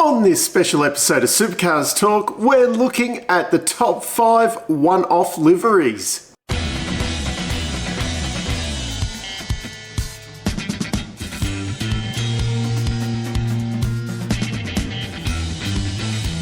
On this special episode of Supercars Talk, we're looking at the top 5 one-off liveries.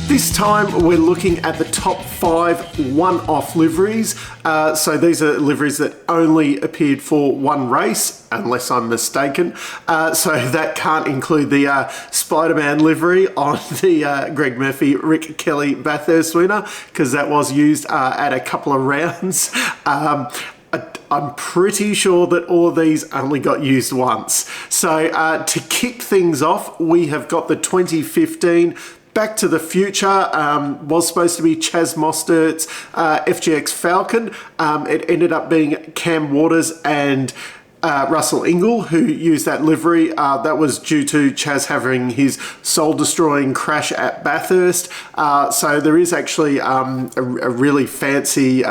This time we're looking at the top 5 one-off liveries. So these are liveries that only appeared for one race, unless I'm mistaken. So that can't include the Spider-Man livery on the Greg Murphy, Rick Kelly Bathurst winner, because that was used at a couple of rounds. I'm pretty sure that all of these only got used once. So to kick things off, we have got the 2015 Back to the Future. Was supposed to be Chaz Mostert's FGX Falcon. It ended up being Cam Waters and Russell Ingall who used that livery. That was due to Chaz having his soul-destroying crash at Bathurst. So there is actually a really fancy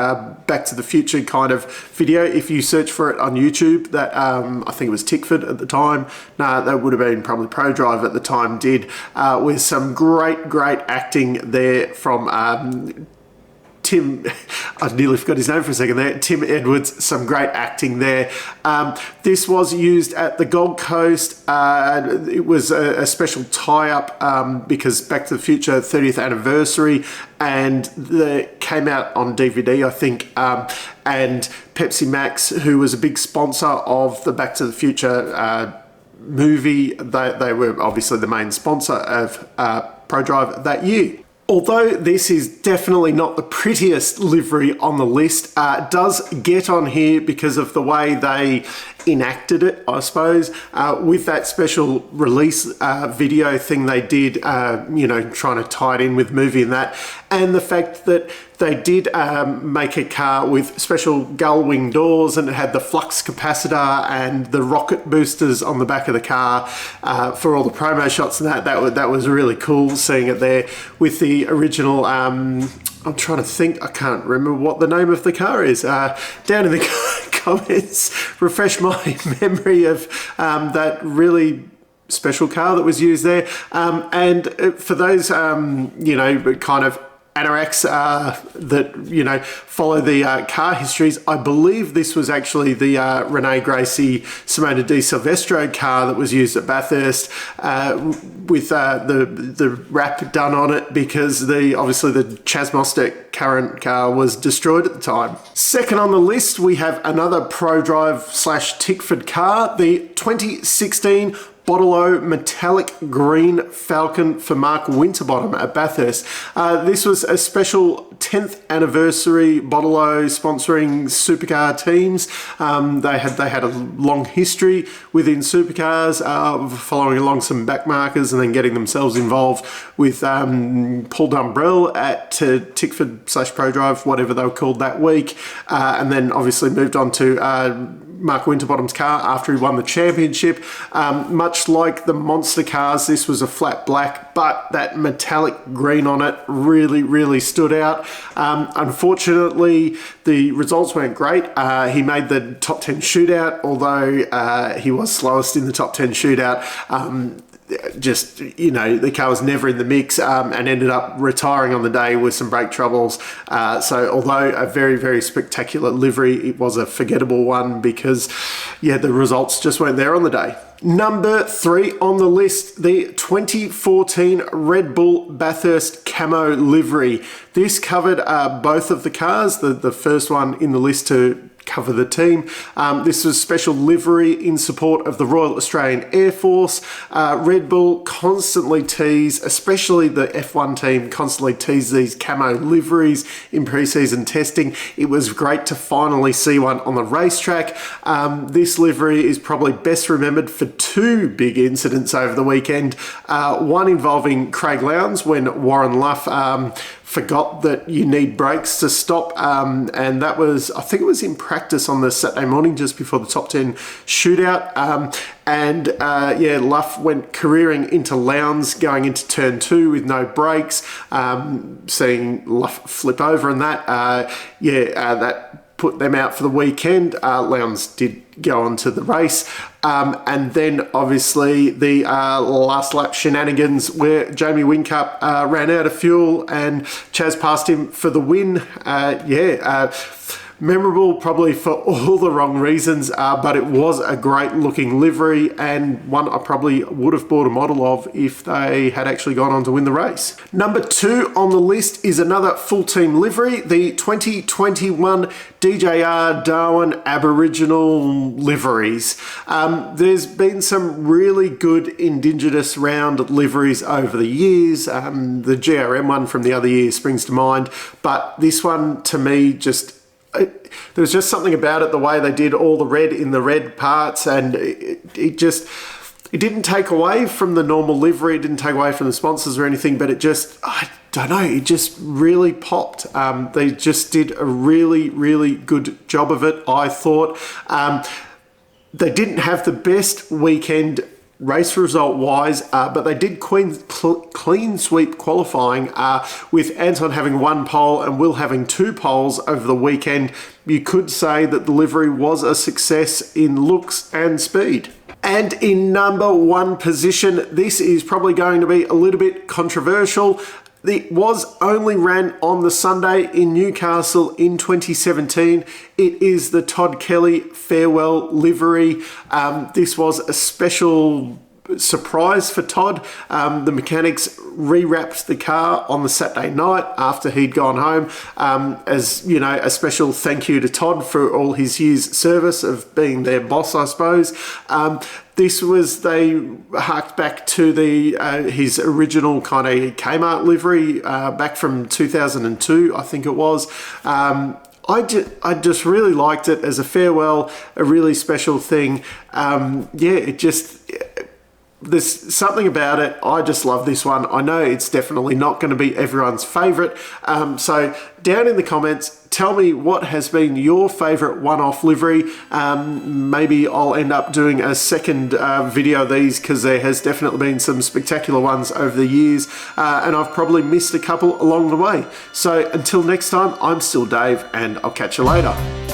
Back to the Future kind of video. If you search for it on YouTube, that I think it was Tickford at the time. No, that would have been probably ProDrive at the time did, with some great acting there from Tim, I nearly forgot his name for a second there, Tim Edwards, some great acting there. This was used at the Gold Coast. It was a special tie-up because Back to the Future 30th anniversary, and it came out on DVD, I think, and Pepsi Max, who was a big sponsor of the Back to the Future movie, they were obviously the main sponsor of ProDrive that year. Although this is definitely not the prettiest livery on the list, it does get on here because of the way they enacted it, I suppose, with that special release video thing they did, trying to tie it in with movie and that, and the fact that they did make a car with special gull wing doors, and it had the flux capacitor and the rocket boosters on the back of the car for all the promo shots and that was really cool seeing it there with the original. I'm trying to think, I can't remember what the name of the car is. Down in the comments, refresh my memory of that really special car that was used there. And for those, kind of anoraks that follow the car histories, I believe this was actually the Rene Gracie Simona Di Silvestro car that was used at Bathurst, with the wrap done on it because obviously the Chaz Mostert current car was destroyed at the time. Second on the list, we have another ProDrive / Tickford car, the 2016 Bottle-O metallic green Falcon for Mark Winterbottom at Bathurst. This was a special 10th anniversary Bottle-O sponsoring supercar teams. They had a long history within supercars, following along some backmarkers and then getting themselves involved with Paul Dumbrell at Tickford / ProDrive, whatever they were called that week, and then obviously moved on to Mark Winterbottom's car after he won the championship. Much like the monster cars, this was a flat black, but that metallic green on it really stood out. Unfortunately, the results weren't great. He made the top 10 shootout, although he was slowest in the top 10 shootout. The car was never in the mix, and ended up retiring on the day with some brake troubles. So although a very spectacular livery, it was a forgettable one because the results just weren't there on the day. Number 3 on the list, the 2014 Red Bull Bathurst Camo livery. This covered both of the cars, the first one in the list to cover the team. This was special livery in support of the Royal Australian Air Force. Red Bull constantly tease, especially the F1 team, constantly tease these camo liveries in pre-season testing. It was great to finally see one on the racetrack. This livery is probably best remembered for 2 big incidents over the weekend. One involving Craig Lowndes when Warren Luff forgot that you need brakes to stop, and that was, I think it was in practice on the Saturday morning just before the top 10 shootout, Luff went careering into Lowndes going into turn 2 with no brakes, seeing Luff flip over and that put them out for the weekend. Lowndes did go on to the race. And then obviously the last lap shenanigans where Jamie Whincup ran out of fuel and Chaz passed him for the win. Memorable probably for all the wrong reasons, but it was a great looking livery and one I probably would have bought a model of if they had actually gone on to win the race. Number 2 on the list is another full team livery, the 2021 DJR Darwin Aboriginal liveries. There's been some really good Indigenous round liveries over the years. The GRM one from the other year springs to mind, but this one to me there was just something about it, the way they did all the red in the red parts, and it didn't take away from the normal livery, it didn't take away from the sponsors or anything, but it just, I don't know, it just really popped. They just did a really, really good job of it, I thought. They didn't have the best weekend race result wise, but they did clean sweep qualifying, with Anton having 1 pole and Will having 2 poles over the weekend. You could say that the livery was a success in looks and speed. And in number 1 position, this is probably going to be a little bit controversial. It was only ran on the Sunday in Newcastle in 2017. It is the Todd Kelly Farewell livery. This was a special surprise for Todd. The mechanics rewrapped the car on the Saturday night after he'd gone home, as you know, a special thank you to Todd for all his years' service of being their boss, I suppose. They harked back to his original kind of Kmart livery back from 2002, I think it was. I just really liked it as a farewell, a really special thing. There's something about it. I just love this one. I know it's definitely not going to be everyone's favourite. So down in the comments, tell me what has been your favourite one-off livery. Maybe I'll end up doing a second video of these because there has definitely been some spectacular ones over the years, and I've probably missed a couple along the way. So until next time, I'm still Dave, and I'll catch you later.